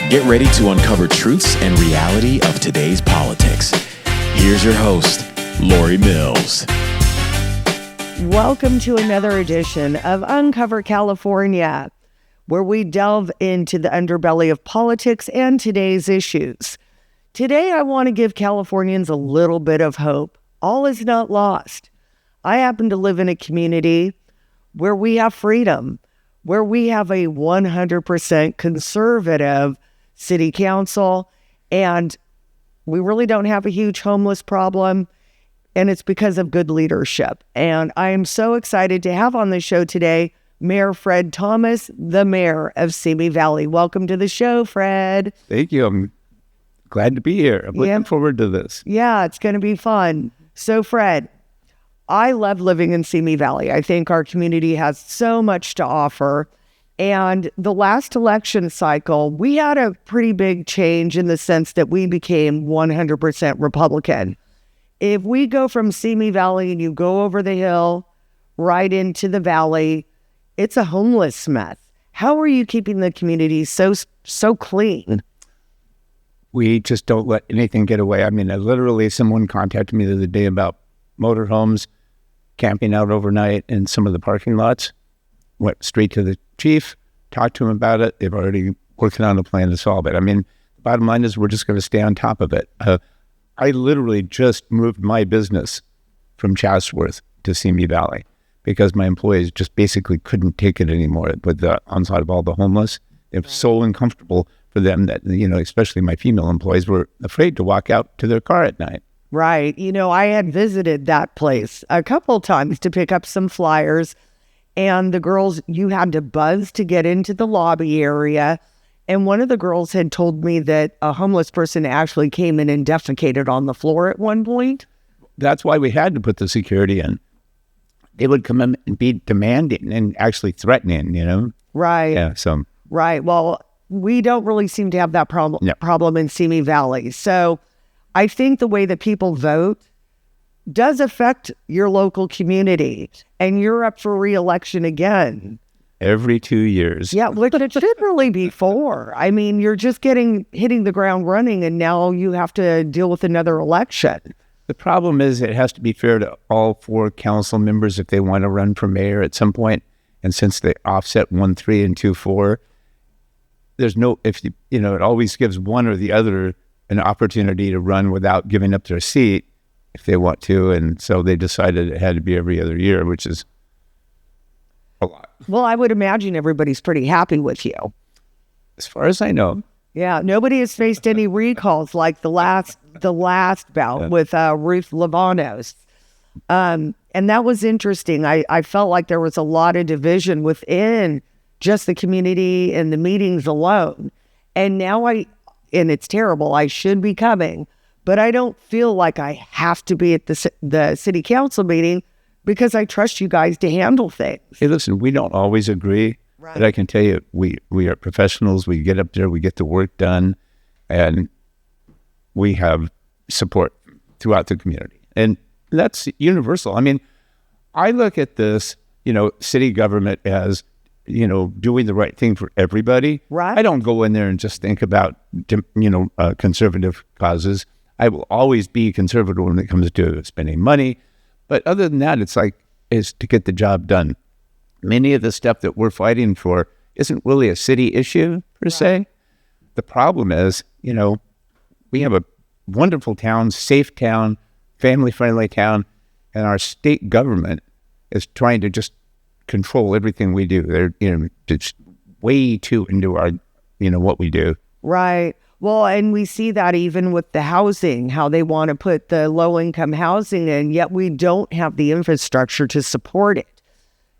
Get ready to uncover truths and reality of today's politics. Here's your host, Lori Mills. Welcome to another edition of Uncover California, where we delve into the underbelly of politics and today's issues. Today, I want to give Californians a little bit of hope. All is not lost. I happen to live in a community where we have freedom, where we have a 100% conservative city council, and we really don't have a huge homeless problem, and it's because of good leadership. And I am so excited to have on the show today Mayor Fred Thomas, the mayor of Simi Valley. Welcome to the show, Fred. Thank you. I'm glad to be here. I'm looking forward to this. Yeah, it's going to be fun. So, Fred, I love living in Simi Valley. I think our community has so much to offer. And the last election cycle, we had a pretty big change in the sense that we became 100% Republican. If we go from Simi Valley and you go over the hill right into the valley, it's a homeless mess. How are you keeping the community so clean? We just don't let anything get away. I mean, literally someone contacted me the other day about motorhomes camping out overnight in some of the parking lots. Went straight to the chief, talked to him about it. They've already working on a plan to solve it. I mean, the bottom line is we're just going to stay on top of it. I literally just moved my business from Chatsworth to Simi Valley because my employees just basically couldn't take it anymore with the onslaught of all the homeless. It was so uncomfortable for them that, especially my female employees were afraid to walk out to their car at night. Right. I had visited that place a couple times to pick up some flyers. And the girls, you had to buzz to get into the lobby area. And one of the girls had told me that a homeless person actually came in and defecated on the floor at one point. That's why we had to put the security in. They would come in and be demanding and actually threatening, Right. Yeah, so. Right. Well, we don't really seem to have that problem in Simi Valley. So I think the way that people vote does affect your local community, and you're up for re-election again. Every 2 years. Yeah, which it should really be 4. I mean, you're just hitting the ground running, and now you have to deal with another election. The problem is it has to be fair to all 4 council members if they want to run for mayor at some point. And since they offset 1-3 and 2-4, there's no, it always gives one or the other an opportunity to run without giving up their seat if they want to. And so they decided it had to be every other year, which is a lot. Well, I would imagine everybody's pretty happy with you. As far as I know. Yeah, nobody has faced any recalls like the last bout with Ruth Lavanos. And that was interesting. I felt like there was a lot of division within just the community and the meetings alone. And now and it's terrible, I should be coming, but I don't feel like I have to be at the city council meeting because I trust you guys to handle things. Hey, listen, we don't always agree, right. But I can tell you, we are professionals. We get up there, we get the work done, and we have support throughout the community. And that's universal. I mean, I look at this, city government as, doing the right thing for everybody. Right. I don't go in there and just think about, conservative causes. I will always be conservative when it comes to spending money. But other than that, is to get the job done. Many of the stuff that we're fighting for isn't really a city issue per se. The problem is, we have a wonderful town, safe town, family-friendly town, and our state government is trying to just control everything we do. They're, just way too into our, what we do. Right. Well, and we see that even with the housing, how they want to put the low-income housing in, yet we don't have the infrastructure to support it.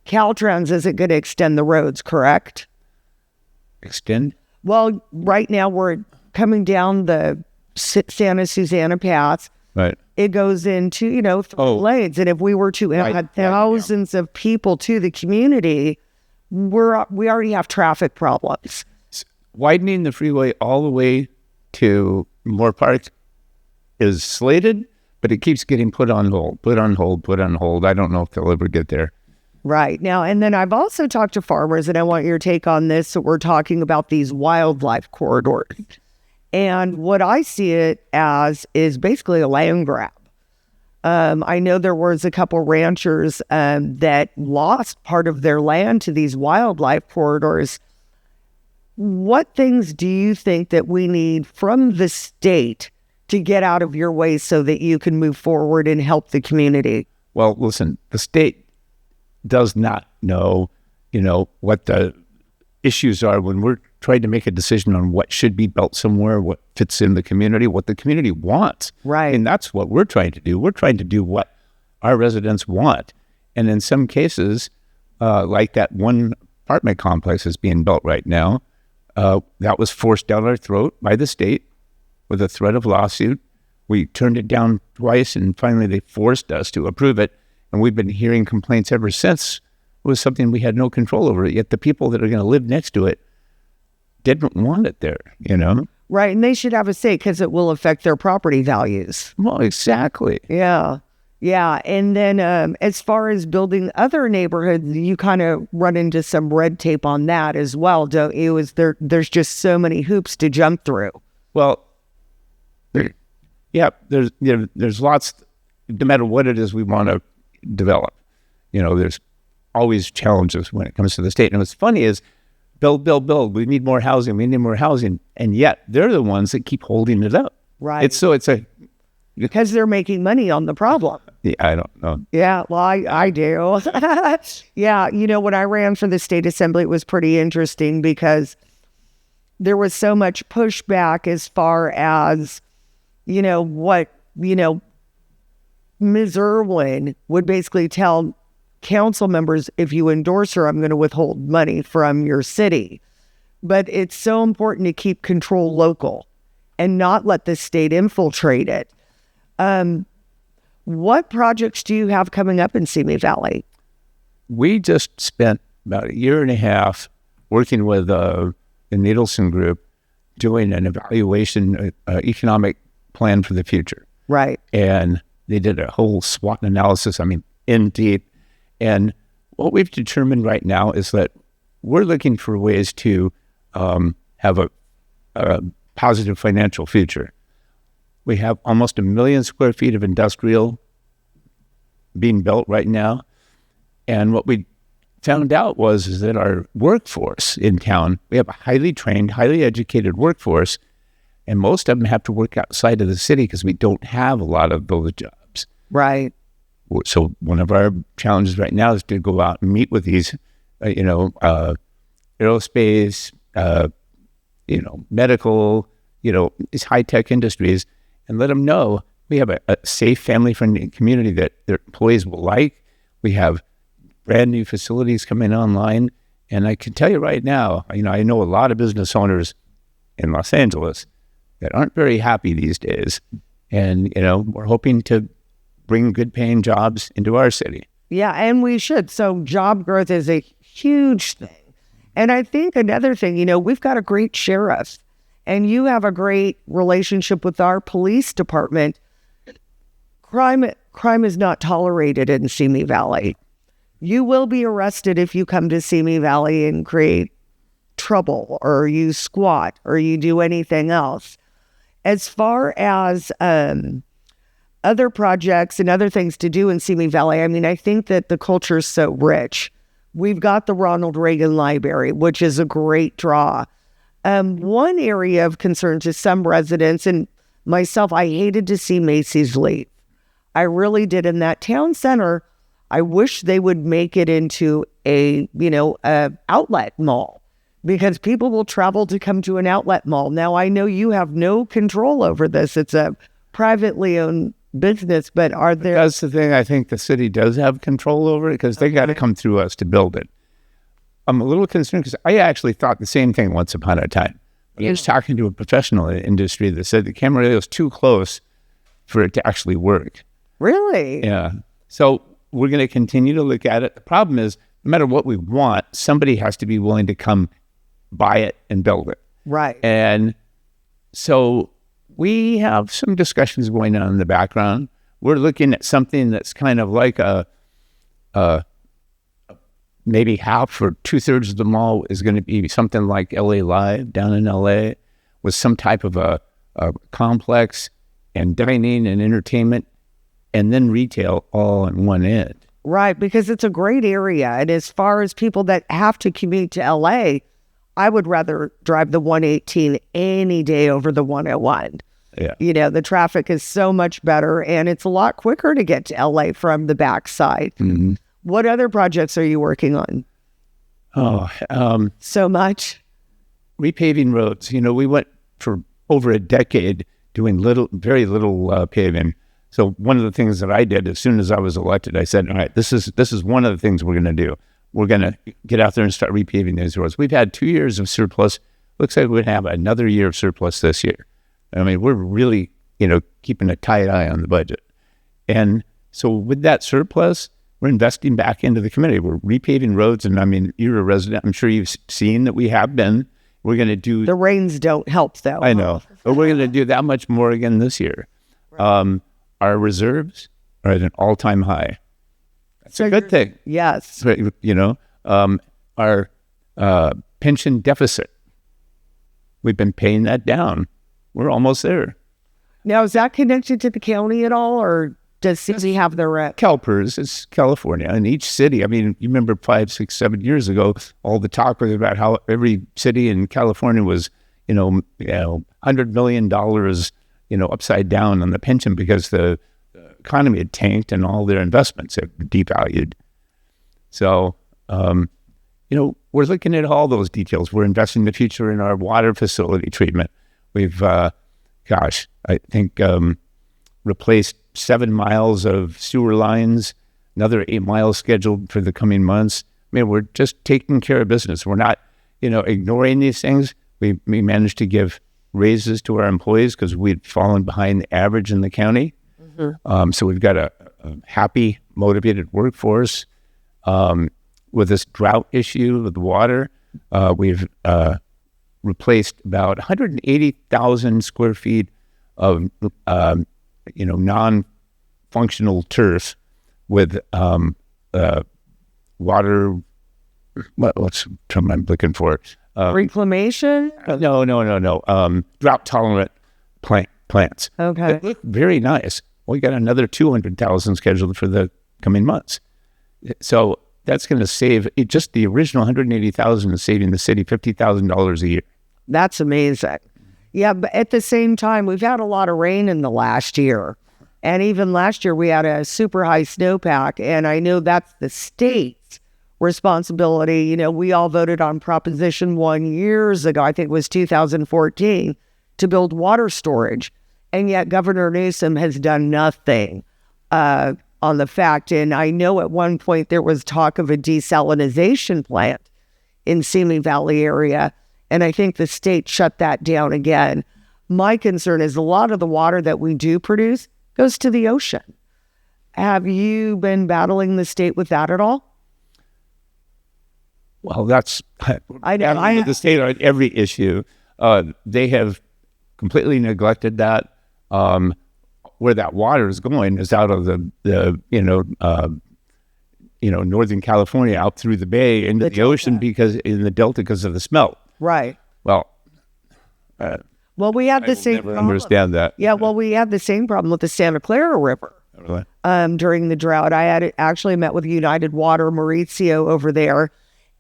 Caltrans isn't going to extend the roads, correct? Extend? Well, right now we're coming down the Santa Susana Pass. Right. It goes into, 3 lanes. And if we were to add thousands of people to the community, we already have traffic problems. Widening the freeway all the way to Moore Park is slated, but it keeps getting put on hold. I don't know if they'll ever get there. Right. Now, and then I've also talked to farmers, and I want your take on this. So we're talking about these wildlife corridors. And what I see it as is basically a land grab. I know there was a couple ranchers that lost part of their land to these wildlife corridors. What things do you think that we need from the state to get out of your way so that you can move forward and help the community? Well, listen, the state does not know, what the issues are when we're trying to make a decision on what should be built somewhere, what fits in the community, what the community wants. Right. And that's what we're trying to do. We're trying to do what our residents want. And in some cases, like that one apartment complex is being built right now, that was forced down our throat by the state with a threat of lawsuit. We turned it down twice, and finally they forced us to approve it. And we've been hearing complaints ever since. It was something we had no control over. Yet the people that are going to live next to it didn't want it there, Right. And they should have a say because it will affect their property values. Well, exactly. Yeah. Yeah. And then as far as building other neighborhoods, you kind of run into some red tape on that as well, don't you? There's just so many hoops to jump through. Well, there's lots, no matter what it is we want to develop. There's always challenges when it comes to the state. And what's funny is build. We need more housing. And yet they're the ones that keep holding it up. Right. Because they're making money on the problem. Yeah, I don't know. Yeah, well, I do. Yeah, when I ran for the state assembly, it was pretty interesting because there was so much pushback as far as, what, Ms. Irwin would basically tell council members, if you endorse her, I'm going to withhold money from your city. But it's so important to keep control local and not let the state infiltrate it. What projects do you have coming up in Simi Valley? We just spent about a year and a half working with the Needleson Group doing an evaluation, economic plan for the future. Right. And they did a whole SWOT analysis, in deep. And what we've determined right now is that we're looking for ways to have a positive financial future. We have almost 1 million square feet of industrial being built right now. And what we found out is that our workforce in town, we have a highly trained, highly educated workforce, and most of them have to work outside of the city because we don't have a lot of those jobs. Right. So one of our challenges right now is to go out and meet with these, aerospace, medical, these high-tech industries, and let them know we have a safe, family-friendly community that their employees will like. We have brand new facilities coming online. And I can tell you right now, I know a lot of business owners in Los Angeles that aren't very happy these days. And, we're hoping to bring good paying jobs into our city. Yeah, and we should. So job growth is a huge thing. And I think another thing, we've got a great sheriff and you have a great relationship with our police department. Crime is not tolerated in Simi Valley. You will be arrested if you come to Simi Valley and create trouble or you squat or you do anything else. As far as other projects and other things to do in Simi Valley, I think that the culture is so rich. We've got the Ronald Reagan Library, which is a great draw. One area of concern to some residents and myself, I hated to see Macy's leave. I really did. In that town center, I wish they would make it into a outlet mall, because people will travel to come to an outlet mall. Now, I know you have no control over this. It's a privately owned business, but are there... That's the thing I think the city does have control over, because they got to come through us to build it. I'm a little concerned because I actually thought the same thing once upon a time. I was talking to a professional in the industry that said the Camarillo is too close for it to actually work. Really? Yeah. So we're going to continue to look at it. The problem is, no matter what we want, somebody has to be willing to come buy it and build it. Right. And so we have some discussions going on in the background. We're looking at something that's kind of like a maybe half or 2/3 of the mall is going to be something like LA Live down in LA with some type of a complex and dining and entertainment and then retail all in one end. Right, because it's a great area. And as far as people that have to commute to LA, I would rather drive the 118 any day over the 101. Yeah. You know, the traffic is so much better and it's a lot quicker to get to LA from the backside. Mm-hmm. What other projects are you working on? So much. Repaving roads. You know, we went for over a decade doing very little paving. So one of the things that I did as soon as I was elected, I said, all right, this is one of the things we're going to do. We're going to get out there and start repaving these roads. We've had 2 years of surplus. Looks like we're going to have another year of surplus this year. I mean, we're really, keeping a tight eye on the budget. And so with that surplus, we're investing back into the community. We're repaving roads. And I mean, you're a resident. I'm sure you've seen that we have been. We're going to do... The rains don't help, though. I know. But we're going to do that much more again this year. Right. Our reserves are at an all-time high. That's a good thing. Yes. Our pension deficit, we've been paying that down. We're almost there. Now, is that connected to the county at all, or does city have their rep? CalPERS, it's California. And each city, I mean, you remember 5, 6, 7 years ago, all the talk was about how every city in California was, $100 million, upside down on the pension because the economy had tanked and all their investments had devalued. So, we're looking at all those details. We're investing in the future in our water facility treatment. We've, I think replaced 7 miles of sewer lines, another 8 miles scheduled for the coming months. I mean, we're just taking care of business. We're not, ignoring these things. We managed to give raises to our employees because we'd fallen behind the average in the county. Mm-hmm. So we've got a happy, motivated workforce. With this drought issue with water, we've replaced about 180,000 square feet of, non-functional turf with water. What's the term I'm looking for? Reclamation? No. Drought-tolerant plants. Okay. They look very nice. We got another 200,000 scheduled for the coming months. So that's going to save, just the original 180,000 is saving the city $50,000 a year. That's amazing. Yeah, but at the same time, we've had a lot of rain in the last year. And even last year, we had a super high snowpack. And I know that's the state's responsibility. We all voted on Proposition 1 years ago, I think it was 2014, to build water storage. And yet Governor Newsom has done nothing on the fact. And I know at one point there was talk of a desalinization plant in Simi Valley area. And I think the state shut that down again. My concern is a lot of the water that we do produce goes to the ocean. Have you been battling the state with that at all? Well, that's I know. The state on every issue. They have completely neglected that. Where that water is going is out of the Northern California out through the bay into the ocean because in the Delta because of the smelt. Right. Well, we had the same problem. Understand that. Yeah, well, we had the same problem with the Santa Clara River. Really? During the drought. I had actually met with United Water, Mauricio over there,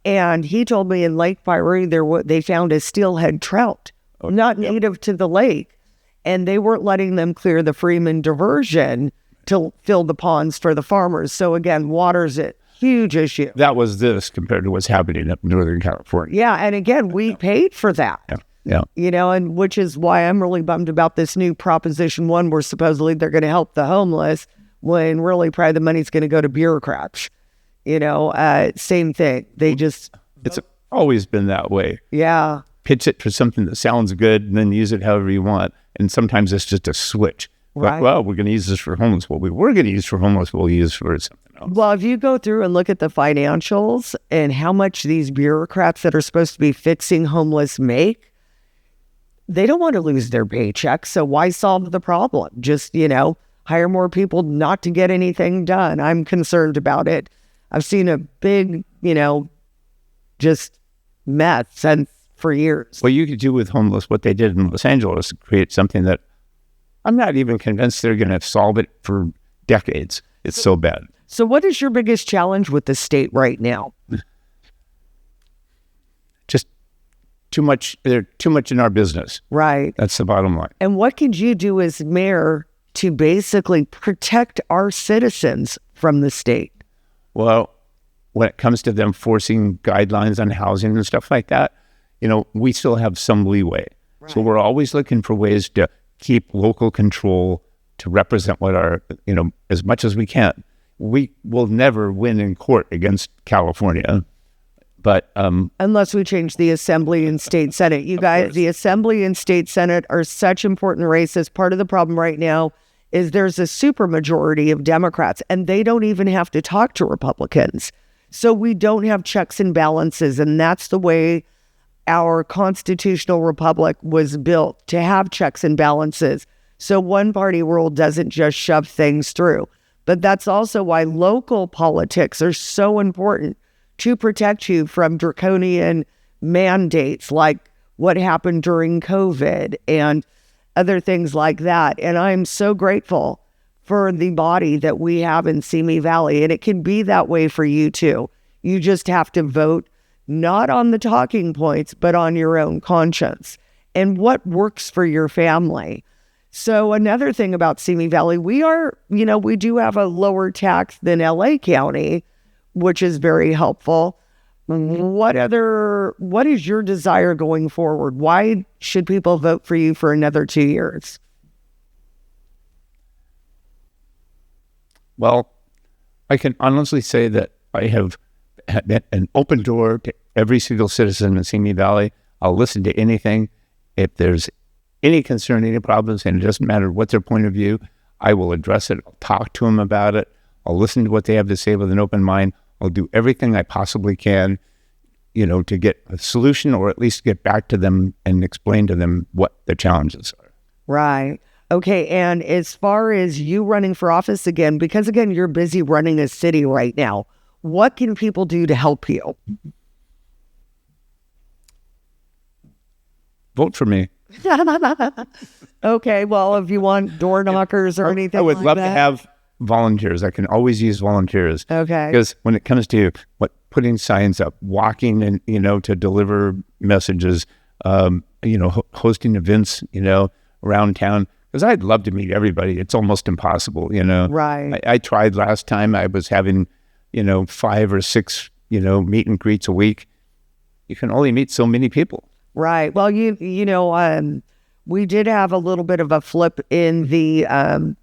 and he told me in Lake Piru they found a steelhead trout, not native to the lake, and they weren't letting them clear the Freeman diversion to fill the ponds for the farmers. So again, water's a huge issue. That was this compared to what's happening up in Northern California. Yeah, and again, we paid for that. Yeah. And which is why I'm really bummed about this new Proposition 1 where supposedly they're going to help the homeless when really probably the money's going to go to bureaucrats. Same thing. It's always been that way. Yeah. Pitch it for something that sounds good and then use it however you want. And sometimes it's just a switch. Right. Well, we're going to use this for homeless. What we were going to use for homeless, we'll use for something else. Well, if you go through and look at the financials and how much these bureaucrats that are supposed to be fixing homeless make, they don't want to lose their paycheck. So why solve the problem? Just, hire more people not to get anything done. I'm concerned about it. I've seen a big, just mess since for years. Well, you could do with homeless what they did in Los Angeles, create something that I'm not even convinced they're going to solve it for decades. It's so bad. So what is your biggest challenge with the state right now? Just they're too much in our business. Right. That's the bottom line. And what could you do as mayor to basically protect our citizens from the state? Well, when it comes to them forcing guidelines on housing and stuff like that, we still have some leeway. Right. So we're always looking for ways to keep local control to represent what our, as much as we can. We will never win in court against California, but unless we change the Assembly and State Senate. You guys, the Assembly and State Senate are such important races. Part of the problem right now is there's a supermajority of Democrats, and they don't even have to talk to Republicans. So we don't have checks and balances, and that's the way our constitutional republic was built, to have checks and balances. So one-party rule doesn't just shove things through. But that's also why local politics are so important to protect you from draconian mandates like what happened during COVID and other things like that. And I'm so grateful for the body that we have in Simi Valley. And it can be that way for you too. You just have to vote not on the talking points, but on your own conscience and what works for your family. So another thing about Simi Valley, we do have a lower tax than LA County, which is very helpful. What is your desire going forward? Why should people vote for you for another 2 years? Well, I can honestly say that I have had an open door to every single citizen in Simi Valley. I'll listen to anything. If there's any concern, any problems, and it doesn't matter what their point of view, I will address it. I'll talk to them about it. I'll listen to what they have to say with an open mind. I'll do everything I possibly can, to get a solution, or at least get back to them and explain to them what the challenges are. Right. Okay. And as far as you running for office again, because again, you're busy running a city right now, what can people do to help you? Vote for me. Okay. Well, if you want door knockers or anything, I would like love that. to have volunteers. I can always use volunteers. Okay. Because when it comes to putting signs up, walking and, to deliver messages, hosting events, around town, because I'd love to meet everybody. It's almost impossible, Right. I tried last time. I was having, 5 or 6, meet and greets a week. You can only meet so many people. Right. Well, we did have a little bit of a flip in the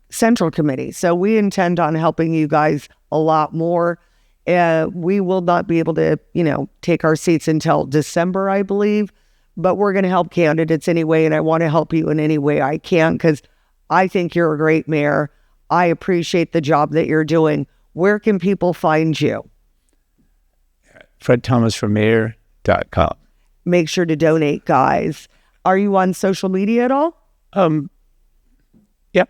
Central Committee. So we intend on helping you guys a lot more. We will not be able to, take our seats until December, I believe. But we're going to help candidates anyway. And I want to help you in any way I can, because I think you're a great mayor. I appreciate the job that you're doing. Where can people find you? FredThomasForMayor.com. Make sure to donate, guys. Are you on social media at all? Yep.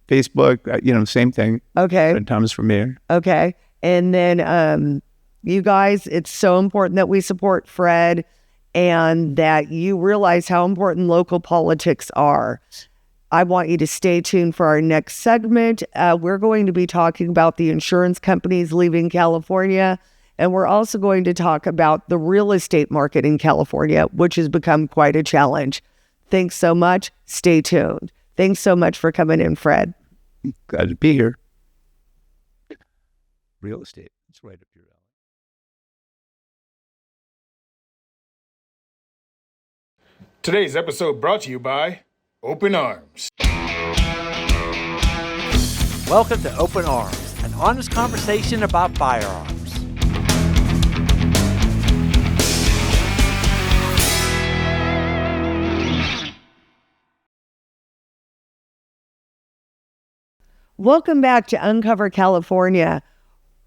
Facebook, same thing. Okay. Fred Thomas for Mayor. Okay. And then you guys, it's so important that we support Fred and that you realize how important local politics are. I want you to stay tuned for our next segment. We're going to be talking about the insurance companies leaving California. And we're also going to talk about the real estate market in California, which has become quite a challenge. Thanks so much. Stay tuned. Thanks so much for coming in, Fred. Glad to be here. Real estate. It's right up your alley. Today's episode brought to you by Open Arms. Welcome to Open Arms, an honest conversation about firearms. Welcome back to Uncover California.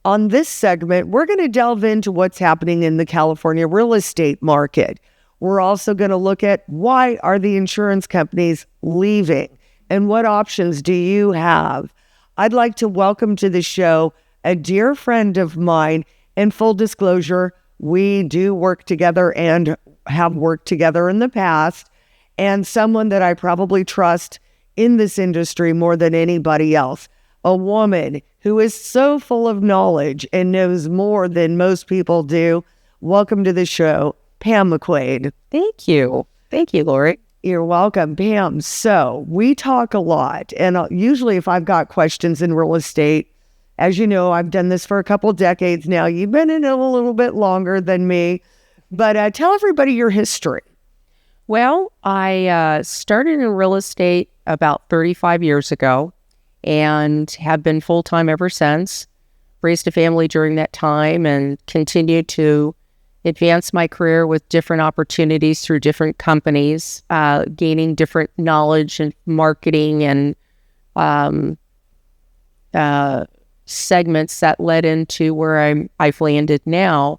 On this segment, we're going to delve into what's happening in the California real estate market. We're also going to look at why are the insurance companies leaving and what options do you have. I'd like to welcome to the show a dear friend of mine. And full disclosure, we do work together and have worked together in the past, and someone that I probably trust in this industry more than anybody else. A woman who is so full of knowledge and knows more than most people do. Welcome to the show, Pam McWade. Thank you. Thank you, Lori. You're welcome, Pam. So we talk a lot, and usually if I've got questions in real estate, as you know, I've done this for a couple decades now. You've been in it a little bit longer than me, but tell everybody your history. Well, I started in real estate about 35 years ago and have been full-time ever since. Raised a family during that time and continued to advance my career with different opportunities through different companies, gaining different knowledge and marketing and segments that led into where I've landed now.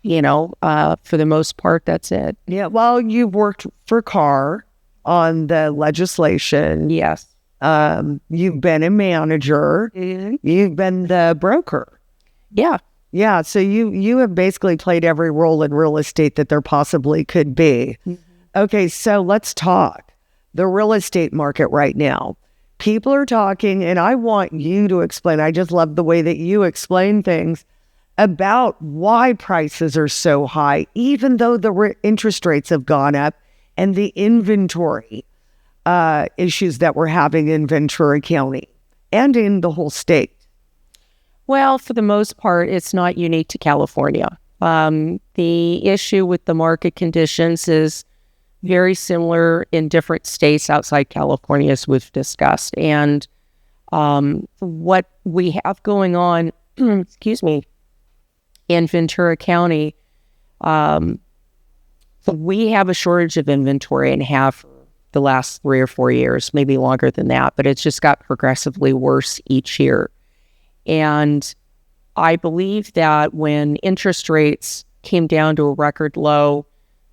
For the most part, that's it. Yeah, well, you've worked for Carr on the legislation. Yes. You've been a manager. Mm-hmm. You've been the broker. Yeah. Yeah, so you have basically played every role in real estate that there possibly could be. Mm-hmm. Okay, so let's talk. The real estate market right now. People are talking, and I want you to explain. I just love the way that you explain things about why prices are so high, even though the interest rates have gone up, and the inventory issues that we're having in Ventura County and in the whole state. Well, for the most part, it's not unique to California. The issue with the market conditions is very similar in different states outside California, as we've discussed. And what we have going on, excuse me, in Ventura County, we have a shortage of inventory and have the last 3 or 4 years, maybe longer than that, but it's just got progressively worse each year. And I believe that when interest rates came down to a record low,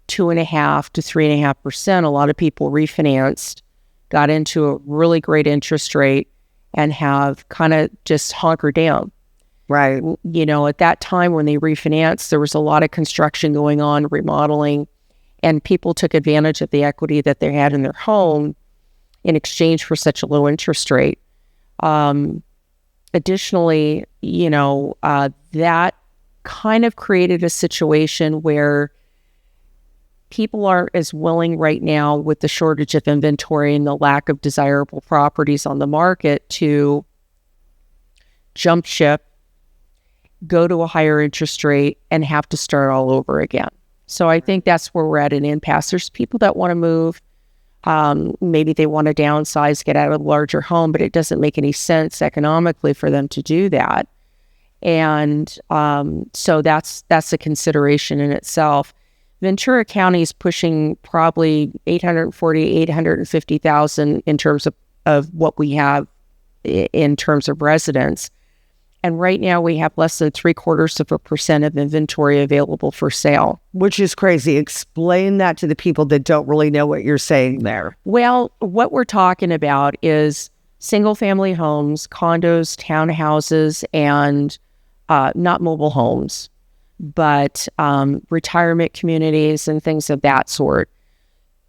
2.5% to 3.5%, a lot of people refinanced, got into a really great interest rate, and have kind of just hunkered down. Right. At that time when they refinanced, there was a lot of construction going on, remodeling, and people took advantage of the equity that they had in their home in exchange for such a low interest rate. Additionally, that kind of created a situation where people aren't as willing right now with the shortage of inventory and the lack of desirable properties on the market to jump ship, go to a higher interest rate, and have to start all over again. So I think that's where we're at an impasse. There's people that want to move. Maybe they want to downsize, get out of a larger home, but it doesn't make any sense economically for them to do that. And so that's a consideration in itself. Ventura County is pushing probably 850,000 in terms of what we have in terms of residents. And right now we have less than 0.75% of inventory available for sale. Which is crazy. Explain that to the people that don't really know what you're saying there. Well, what we're talking about is single-family homes, condos, townhouses, and not mobile homes, but retirement communities and things of that sort.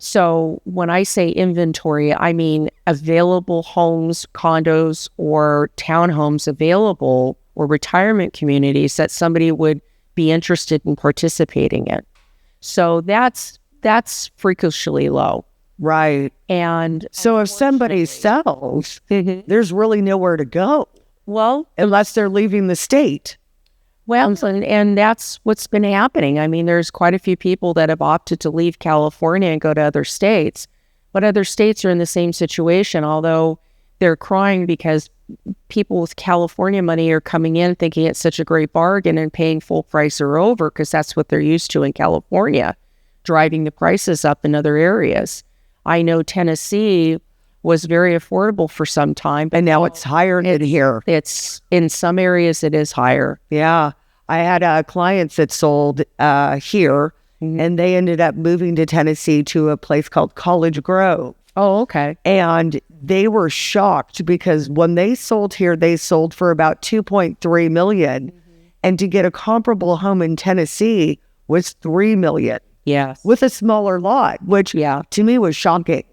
So when I say inventory, I mean available homes, condos, or townhomes available, or retirement communities that somebody would be interested in participating in. So that's freakishly low. Right. And so if somebody sells, there's really nowhere to go. Well, unless they're leaving the state. Well, and that's what's been happening. I mean, there's quite a few people that have opted to leave California and go to other states, but other states are in the same situation, although they're crying because people with California money are coming in thinking it's such a great bargain and paying full price or over because that's what they're used to in California, driving the prices up in other areas. I know Tennessee was very affordable for some time. And now it's higher than here. It's in some areas it is higher. Yeah. I had clients that sold here, and they ended up moving to Tennessee to a place called College Grove. Oh, okay. And they were shocked because when they sold here, they sold for about 2.3 million. And to get a comparable home in Tennessee was 3 million Yes. with a smaller lot, which to me was shocking.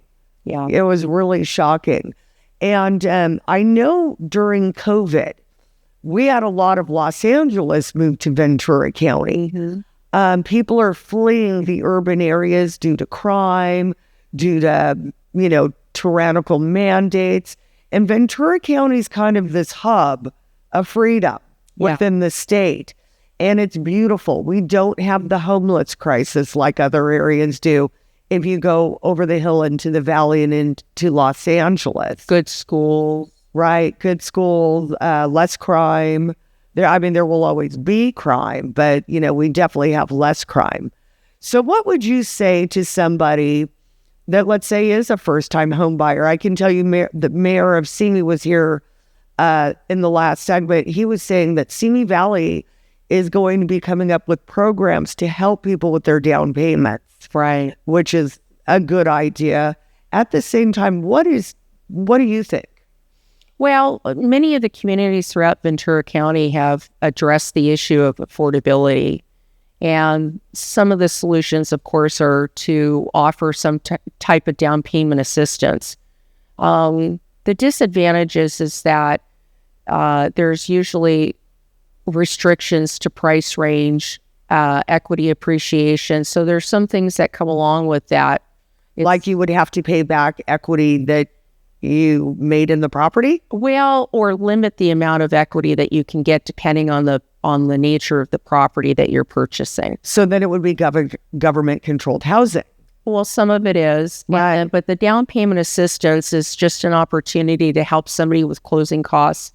Yeah. It was really shocking. And I know during COVID, we had a lot of Los Angeles move to Ventura County. People are fleeing the urban areas due to crime, due to, tyrannical mandates. And Ventura County is kind of this hub of freedom within the state. And it's beautiful. We don't have the homeless crisis like other areas do. If you go over the hill into the valley and into Los Angeles. Good schools. Right. Good schools, less crime. There will always be crime, but, we definitely have less crime. So what would you say to somebody that, let's say, is a first-time home buyer? I can tell you the mayor of Simi was here in the last segment. He was saying that Simi Valley is going to be coming up with programs to help people with their down payments. Right. Which is a good idea. At the same time, what do you think? Well, many of the communities throughout Ventura County have addressed the issue of affordability. And some of the solutions, of course, are to offer some type of down payment assistance. The disadvantages is that there's usually restrictions to price range, equity appreciation. So there's some things that come along with that. Like you would have to pay back equity that you made in the property? Well, or limit the amount of equity that you can get depending on the nature of the property that you're purchasing. So then it would be government-controlled housing. Well, some of it is, right. But the down payment assistance is just an opportunity to help somebody with closing costs,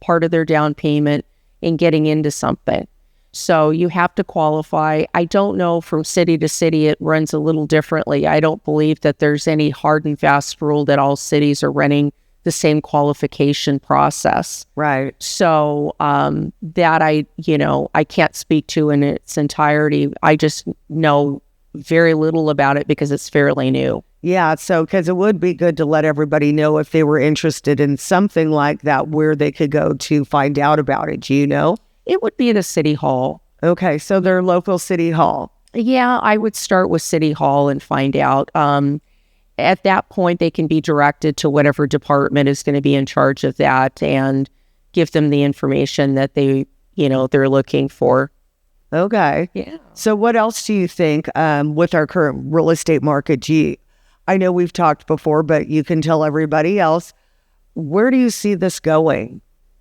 part of their down payment, in getting into something. So you have to qualify. I don't know, from city to city, it runs a little differently. I don't believe that there's any hard and fast rule that all cities are running the same qualification process. Right. So that I can't speak to in its entirety. I just know very little about it because it's fairly new. Yeah, so because it would be good to let everybody know if they were interested in something like that, where they could go to find out about it. Do you know? It would be the city hall. Okay, so their local city hall. Yeah, I would start with city hall and find out. At that point, they can be directed to whatever department is going to be in charge of that and give them the information that they're looking for. Okay. Yeah. So what else do you think with our current real estate market? I know we've talked before, but you can tell everybody else, where do you see this going?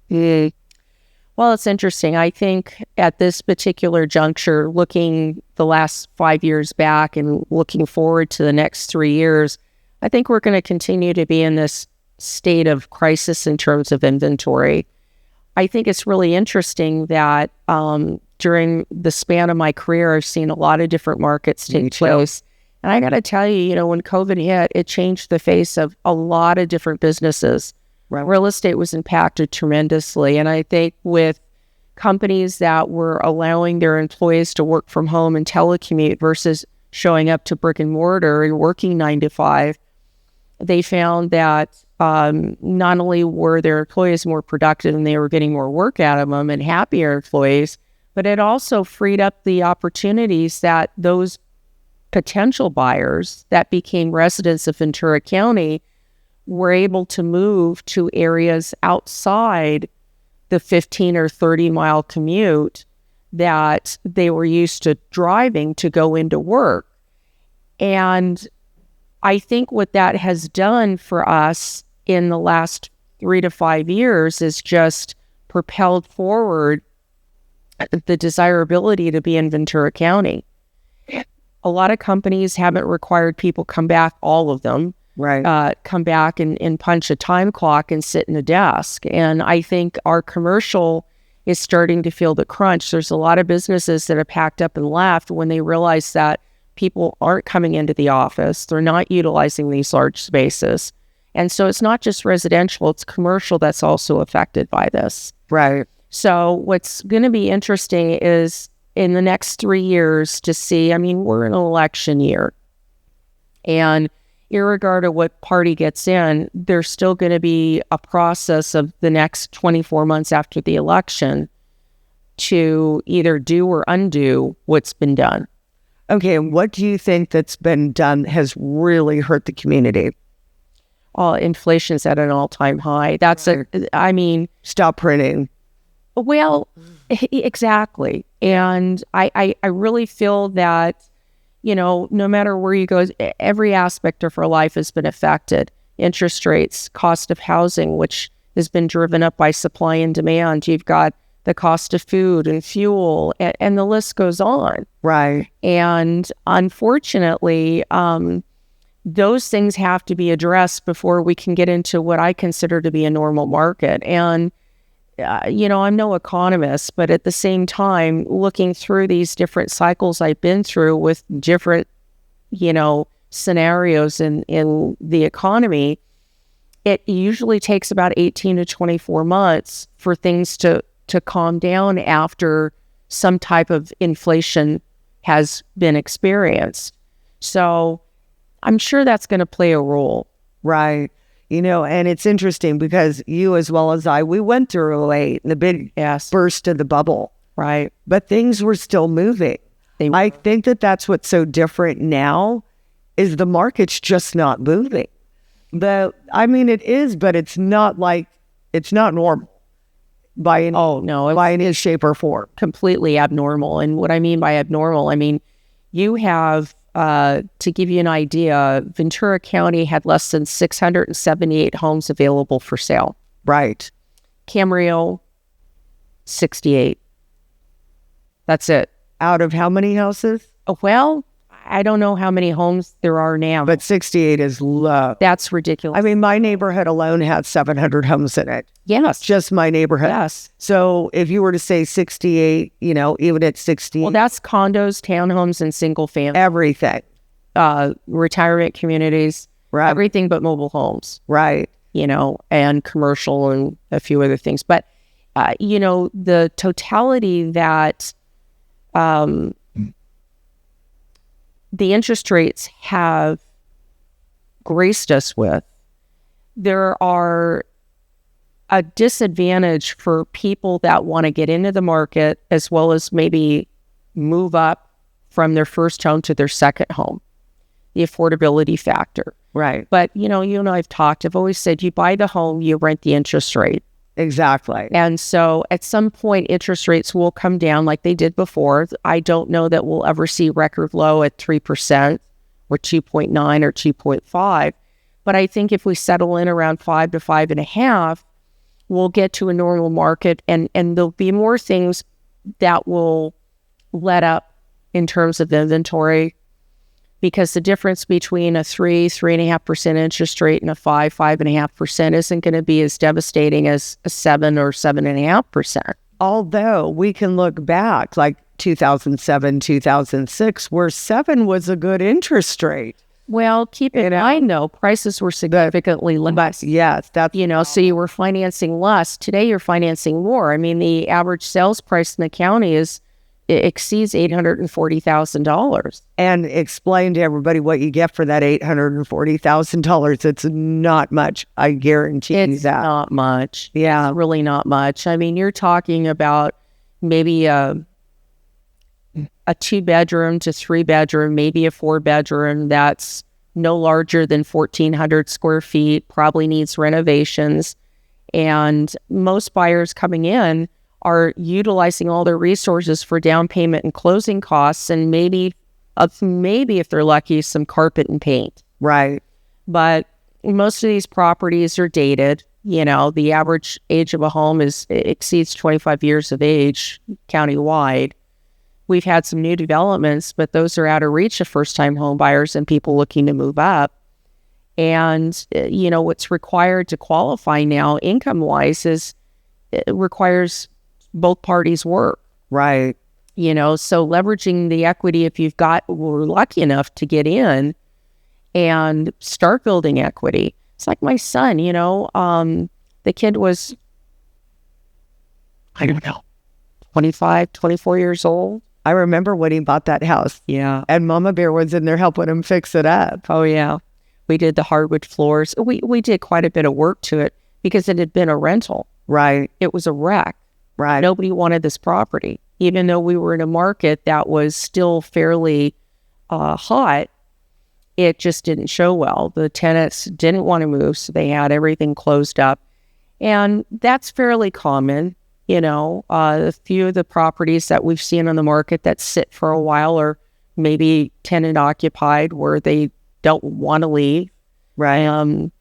Well, it's interesting. I think at this particular juncture, looking the last 5 years back and looking forward to the next 3 years, I think we're going to continue to be in this state of crisis in terms of inventory. I think it's really interesting that during the span of my career, I've seen a lot of different markets take place. And I got to tell you, when COVID hit, it changed the face of a lot of different businesses. Right. Real estate was impacted tremendously. And I think with companies that were allowing their employees to work from home and telecommute versus showing up to brick and mortar and working 9 to 5, they found that not only were their employees more productive and they were getting more work out of them and happier employees, but it also freed up the opportunities that those potential buyers that became residents of Ventura County were able to move to areas outside the 15 or 30 mile commute that they were used to driving to go into work. And I think what that has done for us in the last 3 to 5 years is just propelled forward the desirability to be in Ventura County. A lot of companies haven't required people come back, all of them, right? Come back and punch a time clock and sit in a desk. And I think our commercial is starting to feel the crunch. There's a lot of businesses that have packed up and left when they realize that people aren't coming into the office. They're not utilizing these large spaces. And so it's not just residential, it's commercial that's also affected by this. Right. So what's going to be interesting is in the next 3 years to see, we're in an election year. And irregardless of what party gets in, there's still going to be a process of the next 24 months after the election to either do or undo what's been done. Okay, and what do you think that's been done has really hurt the community? Inflation's at an all-time high. Stop printing. Well, exactly. And I really feel that, no matter where you go, every aspect of our life has been affected. Interest rates, cost of housing, which has been driven up by supply and demand. You've got the cost of food and fuel, and the list goes on. Right. And unfortunately, those things have to be addressed before we can get into what I consider to be a normal market. And, I'm no economist, but at the same time, looking through these different cycles I've been through with different, scenarios in the economy, it usually takes about 18 to 24 months for things to calm down after some type of inflation has been experienced. So I'm sure that's going to play a role. Right. And it's interesting because you as well as I, we went through the big burst of the bubble. Right. But things were still moving. I think that's what's so different now is the market's just not moving. It is, but it's not normal by any shape or form. Completely abnormal. And what I mean by abnormal, you have, to give you an idea, Ventura County had less than 678 homes available for sale. Right. Camarillo, 68. That's it. Out of how many houses? Well, I don't know how many homes there are now. But 68 is low. That's ridiculous. My neighborhood alone had 700 homes in it. Yes. Just my neighborhood. Yes. So if you were to say 68, even at 60. Well, that's condos, townhomes, and single family. Everything. Retirement communities. Right. Everything but mobile homes. Right. And commercial and a few other things. But, the totality that the interest rates have graced us with, there are a disadvantage for people that want to get into the market as well as maybe move up from their first home to their second home, the affordability factor. Right. But, you and I've talked, I've always said you buy the home, you rent the interest rate. Exactly. And so at some point, interest rates will come down like they did before. I don't know that we'll ever see record low at 3% or 2.9 or 2.5. But I think if we settle in around 5 to 5.5, we'll get to a normal market and there'll be more things that will let up in terms of inventory, because the difference between a 3.5% interest rate and a 5.5% isn't going to be as devastating as a 7 or 7.5%. Although we can look back like 2007, 2006, where 7 was a good interest rate. Well, keep in mind, though, prices were significantly less. Yes, that's so you were financing less. Today, you're financing more. The average sales price in the county exceeds $840,000. And explain to everybody what you get for that $840,000. It's not much. I guarantee you that. It's not much. Yeah, it's really not much. You're talking about maybe a 2-bedroom to 3-bedroom, maybe a 4-bedroom that's no larger than 1,400 square feet, probably needs renovations. And most buyers coming in are utilizing all their resources for down payment and closing costs, and maybe if they're lucky, some carpet and paint. Right. But most of these properties are dated. The average age of a home exceeds 25 years of age countywide. We've had some new developments, but those are out of reach of first-time home buyers and people looking to move up. And, what's required to qualify now income-wise it requires both parties work. Right. So leveraging the equity, if we're lucky enough to get in and start building equity. It's like my son, the kid was, 25, 24 years old. I remember when he bought that house. Yeah. And Mama Bear was in there helping him fix it up. Oh, yeah. We did the hardwood floors. We did quite a bit of work to it because it had been a rental. Right. It was a wreck. Right. Nobody wanted this property. Even though we were in a market that was still fairly hot, it just didn't show well. The tenants didn't want to move, so they had everything closed up. And that's fairly common. A few of the properties that we've seen on the market that sit for a while are maybe tenant occupied where they don't want to leave. Right.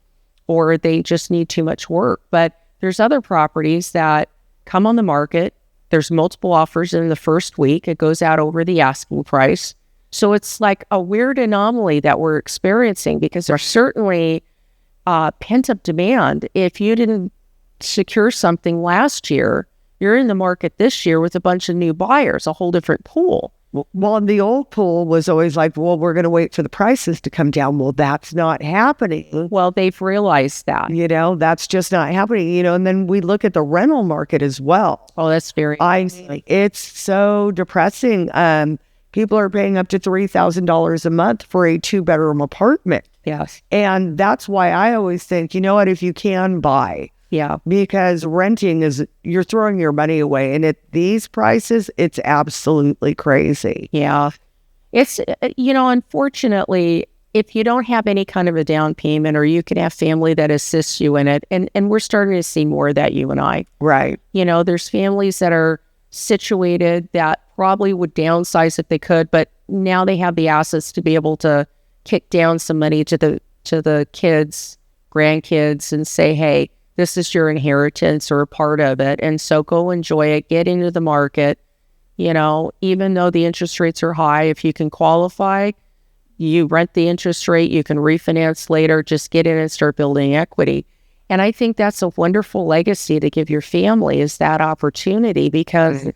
Or they just need too much work. But there's other properties that come on the market. There's multiple offers in the first week. It goes out over the asking price. So it's like a weird anomaly that we're experiencing because there's certainly pent-up demand. If you didn't secure something last year, you're in the market this year with a bunch of new buyers, a whole different pool. Well, the old pool was always like, well, we're going to wait for the prices to come down. Well, that's not happening. Well, they've realized that. That's just not happening, and then we look at the rental market as well. Oh, that's very it's so depressing. People are paying up to $3,000 a month for a 2-bedroom apartment. Yes. And that's why I always think, if you can buy, because renting you're throwing your money away. And at these prices, it's absolutely crazy. Yeah. It's, unfortunately, if you don't have any kind of a down payment or you can have family that assists you in it, and we're starting to see more of that, you and I. Right. There's families that are situated that probably would downsize if they could, but now they have the assets to be able to kick down some money to the kids, grandkids, and say, hey, this is your inheritance or a part of it. And so go enjoy it, get into the market. Even though the interest rates are high, if you can qualify, you rent the interest rate, you can refinance later, just get in and start building equity. And I think that's a wonderful legacy to give your family is that opportunity because,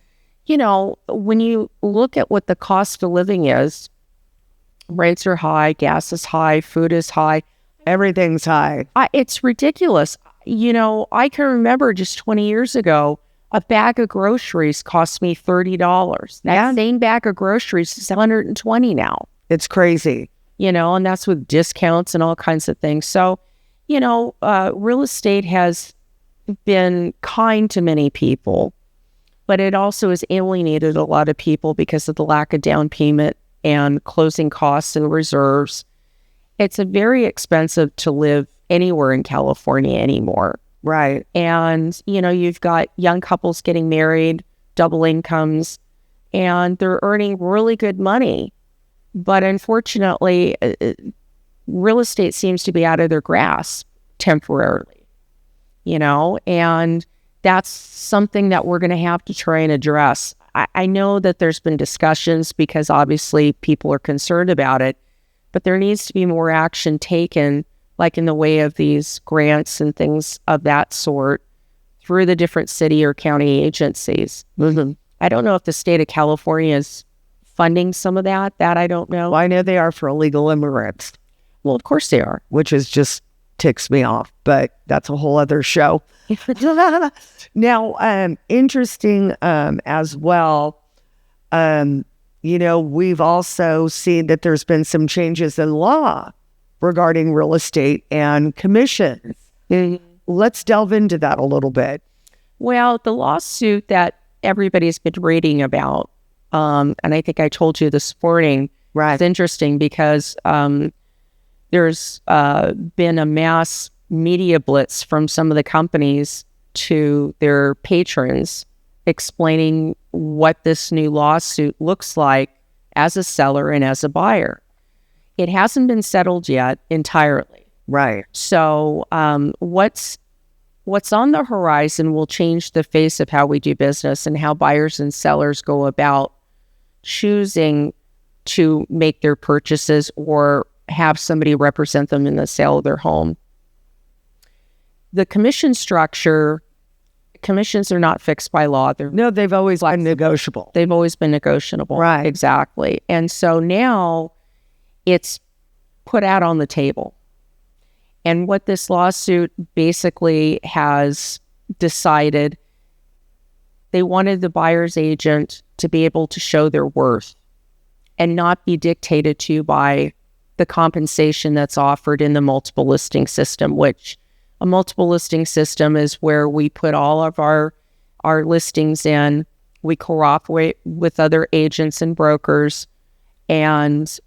when you look at what the cost of living is, rents are high, gas is high, food is high. Everything's high. It's ridiculous. I can remember just 20 years ago, a bag of groceries cost me $30. That same bag of groceries is $120 now. It's crazy. And that's with discounts and all kinds of things. So, real estate has been kind to many people, but it also has alienated a lot of people because of the lack of down payment and closing costs and reserves. It's very expensive to live anywhere in California anymore. Right. And, you've got young couples getting married, double incomes, and they're earning really good money. But unfortunately, real estate seems to be out of their grasp temporarily, and that's something that we're going to have to try and address. I know that there's been discussions because obviously people are concerned about it, but there needs to be more action taken, like in the way of these grants and things of that sort through the different city or county agencies. Mm-hmm. I don't know if the state of California is funding some of that. That I don't know. Well, I know they are for illegal immigrants. Well, of course they are. Which is just ticks me off, but that's a whole other show. Now, interesting as well, we've also seen that there's been some changes in law regarding real estate and commissions. Let's delve into that a little bit. Well, the lawsuit that everybody's been reading about, and I think I told you this morning, right. It's interesting because there's been a mass media blitz from some of the companies to their patrons explaining what this new lawsuit looks like as a seller and as a buyer. It hasn't been settled yet entirely. Right. So what's on the horizon will change the face of how we do business and how buyers and sellers go about choosing to make their purchases or have somebody represent them in the sale of their home. The commission structure, commissions are not fixed by law. They've always been negotiable. They've always been negotiable. Right. Exactly. And so now it's put out on the table. And what this lawsuit basically has decided, they wanted the buyer's agent to be able to show their worth and not be dictated to by the compensation that's offered in the multiple listing system, which a multiple listing system is where we put all of our listings in. We cooperate with other agents and brokers, and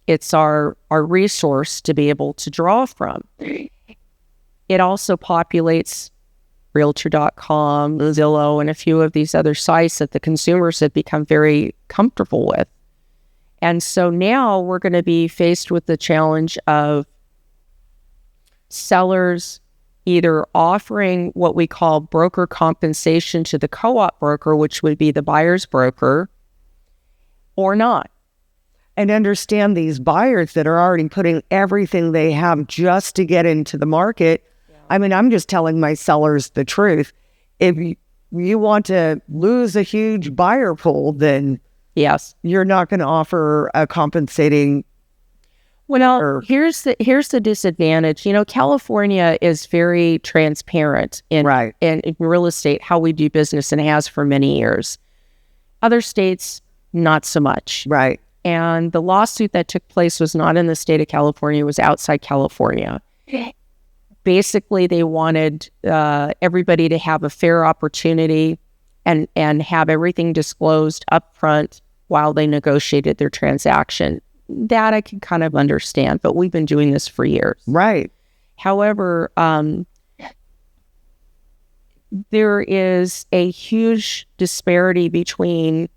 it's our resource to be able to draw from. It also populates realtor.com, Zillow, and a few of these other sites that the consumers have become very comfortable with. And so now we're going to be faced with the challenge of sellers either offering what we call broker compensation to the co-op broker, which would be the buyer's broker, or not. And understand these buyers that are already putting everything they have just to get into the market. I mean, I'm just telling my sellers the truth. If you want to lose a huge buyer pool, then yes, you're not going to offer a compensating. Well, here's the disadvantage. You know, California is very transparent in real estate, how we do business, and has for many years. Other states, not so much. Right. And the lawsuit that took place was not in the state of California, it was outside California. Basically, they wanted everybody to have a fair opportunity and have everything disclosed up front while they negotiated their transaction. That I can kind of understand, but we've been doing this for years. Right. However, there is a huge disparity between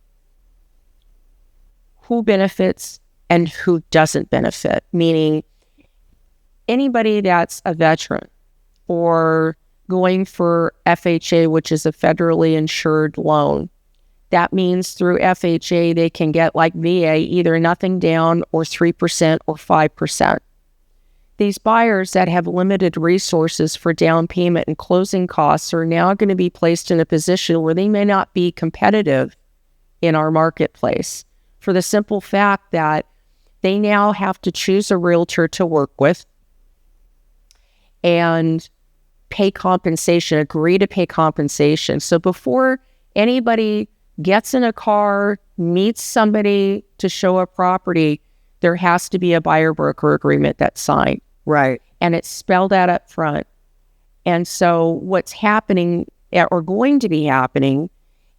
who benefits and who doesn't benefit, meaning anybody that's a veteran or going for FHA, which is a federally insured loan. That means through FHA, they can get, like VA, either nothing down or 3% or 5%. These buyers that have limited resources for down payment and closing costs are now going to be placed in a position where they may not be competitive in our marketplace for the simple fact that they now have to choose a realtor to work with and pay compensation, agree to pay compensation. So before anybody gets in a car, meets somebody to show a property, there has to be a buyer-broker agreement that's signed. Right. And it's spelled out up front. And so what's happening, or going to be happening,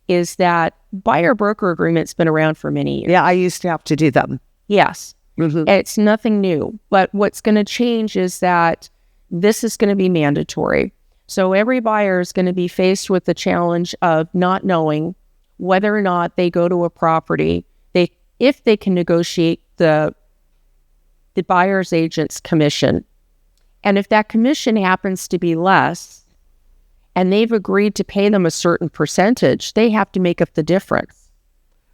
is that buyer-broker agreement's been around for many years. Yeah, I used to have to do them. Yes. Mm-hmm. It's nothing new. But what's going to change is that this is going to be mandatory. So every buyer is going to be faced with the challenge of not knowing whether or not they go to a property, if they can negotiate the buyer's agent's commission. And if that commission happens to be less, and they've agreed to pay them a certain percentage, they have to make up the difference.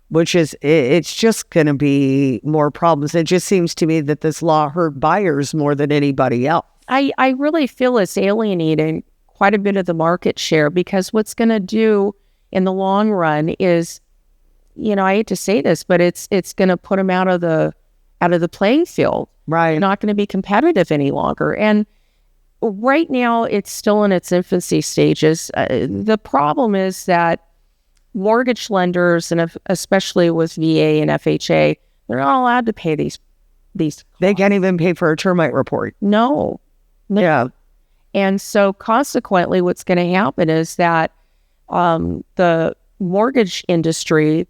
Which is, it's just going to be more problems. It just seems to me that this law hurt buyers more than anybody else. I really feel it's alienating quite a bit of the market share, because what's going to do in the long run is, you know, I hate to say this, but it's going to put them out of the playing field. Right. They're not going to be competitive any longer. And right now, it's still in its infancy stages. The problem is that mortgage lenders, and especially with VA and FHA, they're not allowed to pay these costs. They can't even pay for a termite report. No. Yeah. And so consequently, what's going to happen is that the mortgage industry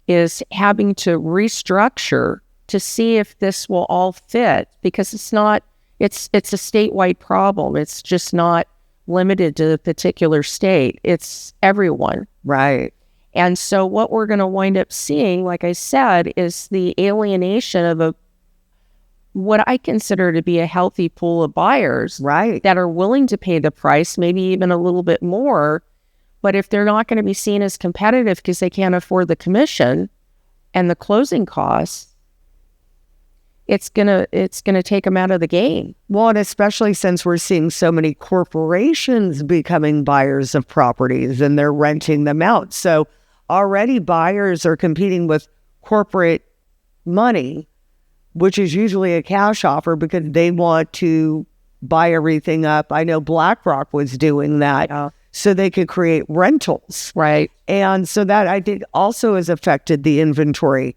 is having to restructure to see if this will all fit, because it's a statewide problem. It's just not limited to the particular state. It's everyone. Right. And so what we're going to wind up seeing, like I said, is the alienation of what I consider to be a healthy pool of buyers, right, that are willing to pay the price, maybe even a little bit more. But if they're not going to be seen as competitive because they can't afford the commission and the closing costs, it's gonna take them out of the game. Well, and especially since we're seeing so many corporations becoming buyers of properties and they're renting them out. So already buyers are competing with corporate money, which is usually a cash offer, because they want to buy everything up. I know BlackRock was doing that so they could create rentals. Right. And so that, I think, also has affected the inventory.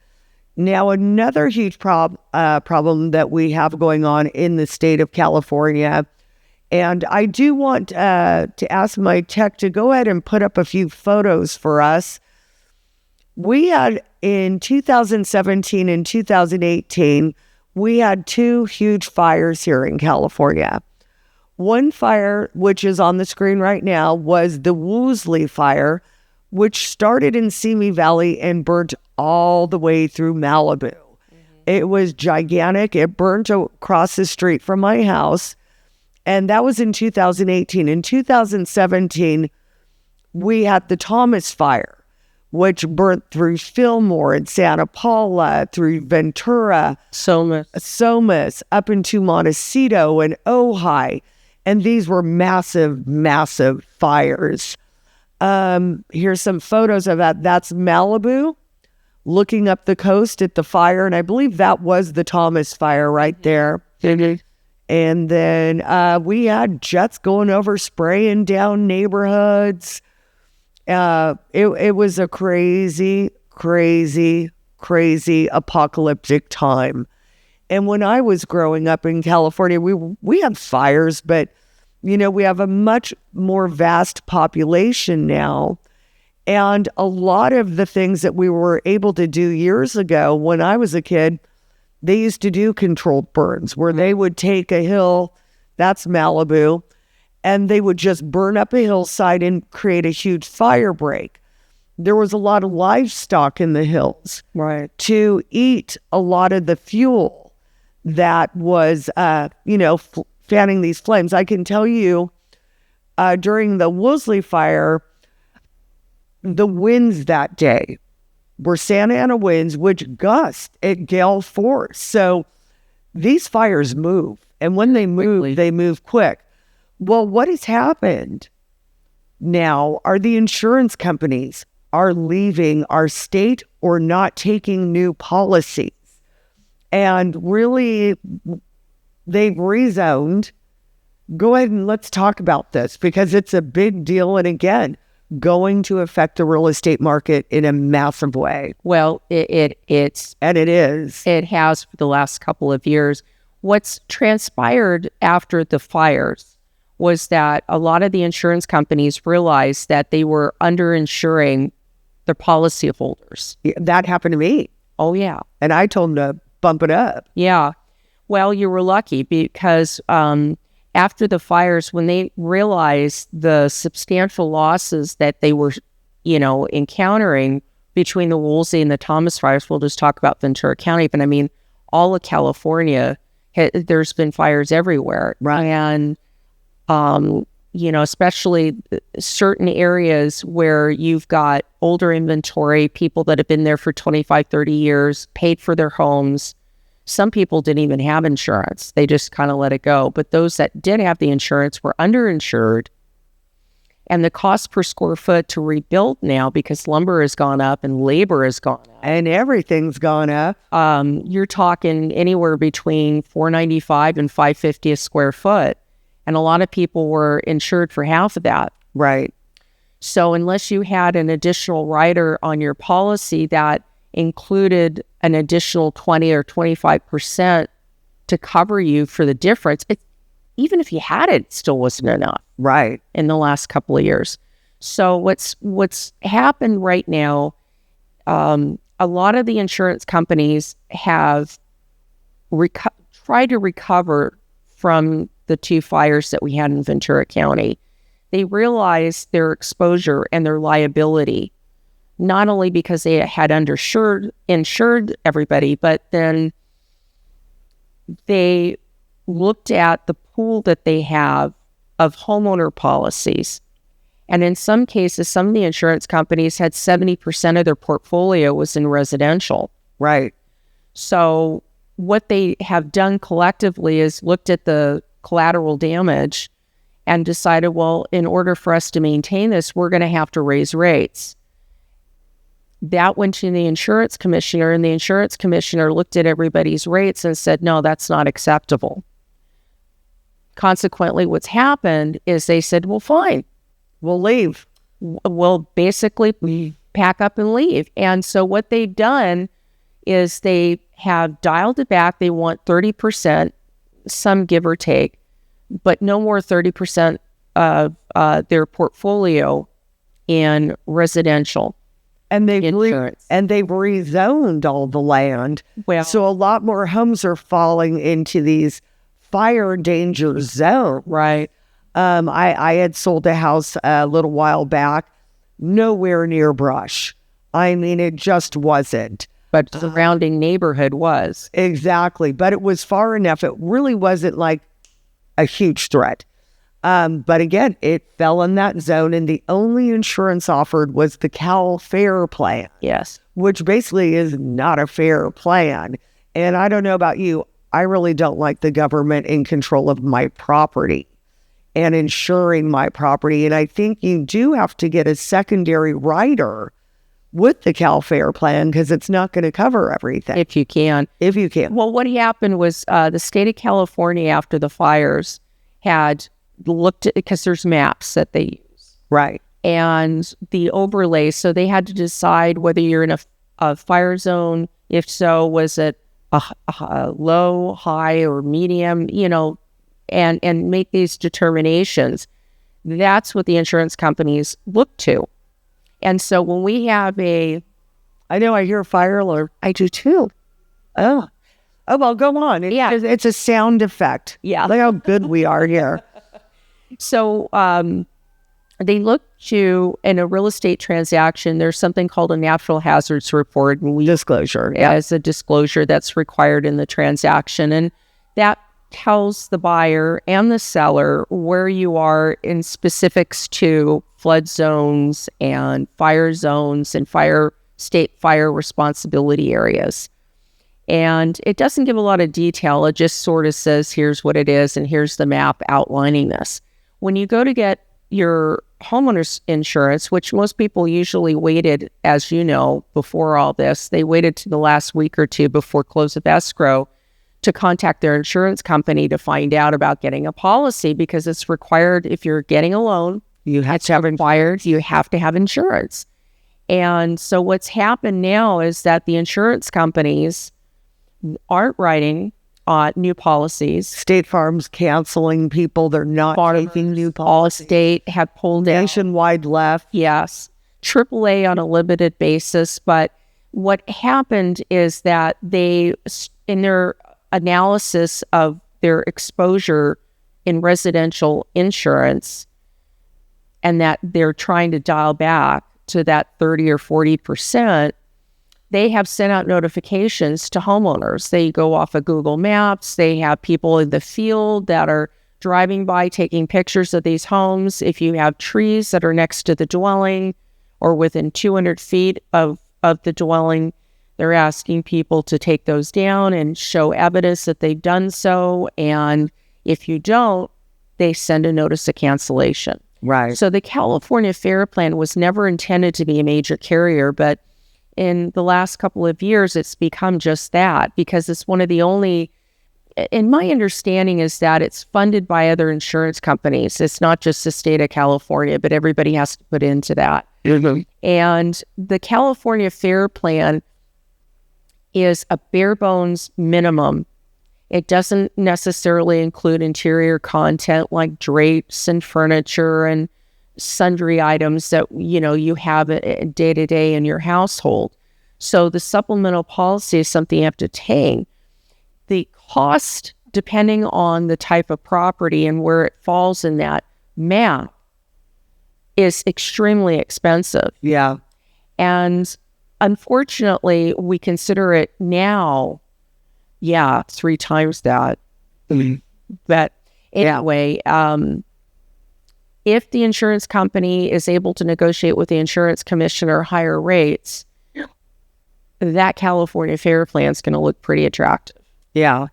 Now, another huge problem that we have going on in the state of California, and I do want to ask my tech to go ahead and put up a few photos for us. We had in 2017 and 2018, we had two huge fires here in California. One fire, which is on the screen right now, was the Woolsey fire, which started in Simi Valley and burnt all the way through Malibu. It was gigantic. It burnt across the street from my house, and that was in 2018. In 2017, we had the Thomas fire, which burnt through Fillmore and Santa Paula, through Ventura, Somas, up into Montecito and Ojai. And these were massive, massive fires. Here's some photos of that. That's Malibu, looking up the coast at the fire. And I believe that was the Thomas fire right there. And then we had jets going over, spraying down neighborhoods. It was a crazy, crazy, crazy apocalyptic time. And when I was growing up in California, we had fires, but, you know, we have a much more vast population now. And a lot of the things that we were able to do years ago when I was a kid, they used to do controlled burns where they would take a hill, that's Malibu, and they would just burn up a hillside and create a huge fire break. There was a lot of livestock in the hills to eat a lot of the fuel that was, fanning these flames. I can tell you, during the Woolsey fire, the winds that day were Santa Ana winds, which gust at gale force. So these fires move, and when they move, they move quick. Well, what has happened now are the insurance companies are leaving our state or not taking new policies. And really, they've rezoned. Go ahead and let's talk about this because it's a big deal. And again, going to affect the real estate market in a massive way. Well, it is. It has for the last couple of years. What's transpired after the fires was that a lot of the insurance companies realized that they were underinsuring their policyholders. That happened to me. Oh, yeah. And I told them to bump it up. Yeah. Well, you were lucky because after the fires, when they realized the substantial losses that they were, encountering between the Woolsey and the Thomas fires, we'll just talk about Ventura County, but I mean, all of California, there's been fires everywhere. Right. And, especially certain areas where you've got older inventory, people that have been there for 25, 30 years, paid for their homes. Some people didn't even have insurance. They just kind of let it go. But those that did have the insurance were underinsured. And the cost per square foot to rebuild now, because lumber has gone up and labor has gone up. And everything's gone up. You're talking anywhere between $495 and $550 a square foot. And a lot of people were insured for half of that. Right. So unless you had an additional rider on your policy that included an additional 20 or 25% to cover you for the difference, even if you had it, it still wasn't enough. Right. In the last couple of years. So what's happened right now, a lot of the insurance companies have tried to recover from the two fires that we had in Ventura County. They realized their exposure and their liability, not only because they had insured everybody, but then they looked at the pool that they have of homeowner policies. And in some cases, some of the insurance companies had 70% of their portfolio was in residential. Right. So what they have done collectively is looked at the collateral damage and decided, well, in order for us to maintain this, we're going to have to raise rates. That went to the insurance commissioner, and the insurance commissioner looked at everybody's rates and said, no, that's not acceptable. Consequently, what's happened is they said, well, fine, we'll leave. We'll basically pack up and leave. And so what they've done is they have dialed it back. They want 30%, some give or take, but no more 30% of their portfolio in residential. And they've insurance. they've rezoned all the land. Well, So a lot more homes are falling into these fire danger zones. right. I had sold a house a little while back, nowhere near brush. I mean, it just wasn't. But the surrounding neighborhood was. Exactly. But it was far enough. It really wasn't like a huge threat. But again, it fell in that zone, and the only insurance offered was the Cal Fair plan, Yes. which basically is not a fair plan. And I don't know about you, I really don't like the government in control of my property and insuring my property. And I think you do have to get a secondary rider with the Cal Fair plan because it's not going to cover everything. If you can. If you can. Well, what happened was the state of California, after the fires, had looked at, because there's maps that they use, Right. and the overlay. So they had to decide whether you're in a fire zone. If so, was it a low, high, or medium, and make these determinations. That's what the insurance companies look to. And so when we have I know I hear fire alert. I do too. Oh, well, go on. It's a sound effect. Yeah. Look how good we are here. So they look to, in a real estate transaction, there's something called a natural hazards report. And Disclosure. as a disclosure that's required in the transaction. And that tells the buyer and the seller where you are in specifics to flood zones and state fire responsibility areas. And it doesn't give a lot of detail. It just sort of says, here's what it is, and here's the map outlining this. When you go to get your homeowner's insurance, which most people usually waited, as you know, before all this, they waited to the last week or two before close of escrow to contact their insurance company to find out about getting a policy, because it's required. If you're getting a loan, you have to have insurance. And so what's happened now is that the insurance companies aren't writing new policies. State Farm's canceling people. They're not taking new policies. Allstate have pulled out. Nationwide left. Yes. AAA on a limited basis. But what happened is that they, in their analysis of their exposure in residential insurance, and that they're trying to dial back to that 30 or 40%, they have sent out notifications to homeowners. They go off of Google Maps. They have people in the field that are driving by, taking pictures of these homes. If you have trees that are next to the dwelling or within 200 feet of the dwelling, they're asking people to take those down and show evidence that they've done so. And if you don't, they send a notice of cancellation. Right. So the California Fair Plan was never intended to be a major carrier, but in the last couple of years, it's become just that, because it's one of the only, and my understanding is that it's funded by other insurance companies. It's not just the state of California, but everybody has to put into that. Mm-hmm. And the California Fair Plan is a bare bones minimum. It doesn't necessarily include interior content like drapes and furniture and sundry items that, you have day to day in your household. So the supplemental policy is something you have to take. The cost, depending on the type of property and where it falls in that map, is extremely expensive. Yeah. And unfortunately, we consider it now, 3 times that. Mm-hmm. But anyway, if the insurance company is able to negotiate with the insurance commissioner higher rates, that California Fair Plan is going to look pretty attractive. Yeah.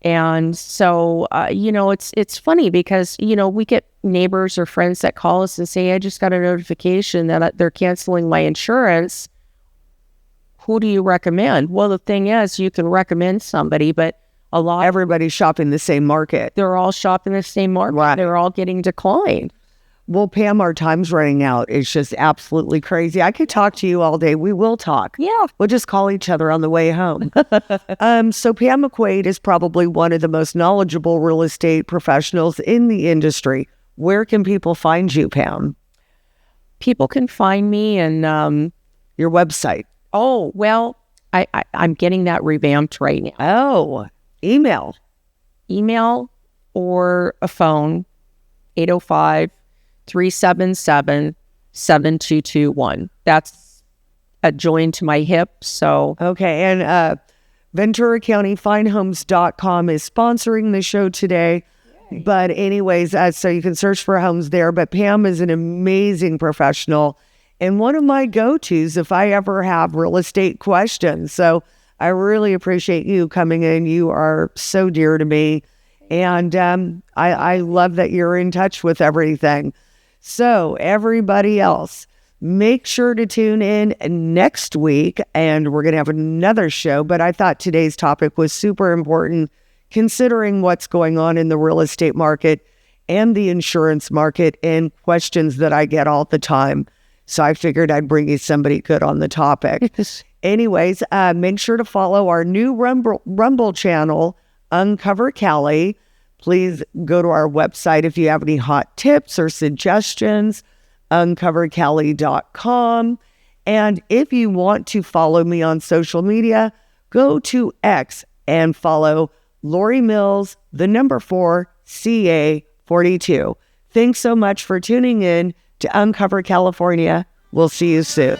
And so, it's funny because, we get neighbors or friends that call us and say, I just got a notification that they're canceling my insurance. Who do you recommend? Well, the thing is, you can recommend somebody, but everybody's shopping the same market. They're all shopping the same market. Right. They're all getting declined. Well, Pam, our time's running out. It's just absolutely crazy. I could talk to you all day. We will talk. Yeah. We'll just call each other on the way home. So Pam McWade is probably one of the most knowledgeable real estate professionals in the industry. Where can people find you, Pam? People can find me and Your website. oh, well, I'm getting that revamped right now. Oh, email. Email or a phone, 805-377-7221. That's adjoined to my hip. So, Okay. And Ventura County FindHomes.com is sponsoring the show today. But anyways, so you can search for homes there. But Pam is an amazing professional and one of my go-tos if I ever have real estate questions. So I really appreciate you coming in. You are so dear to me. And I love that you're in touch with everything. So everybody else, make sure to tune in next week. And we're going to have another show. But I thought today's topic was super important, considering what's going on in the real estate market and the insurance market and questions that I get all the time. So I figured I'd bring you somebody good on the topic. Anyways, make sure to follow our new Rumble channel, Uncover Cali. Please go to our website if you have any hot tips or suggestions, uncovercali.com. And if you want to follow me on social media, go to X and follow Lori Mills, 4 CA42. Thanks so much for tuning in to Uncover California. We'll see you soon.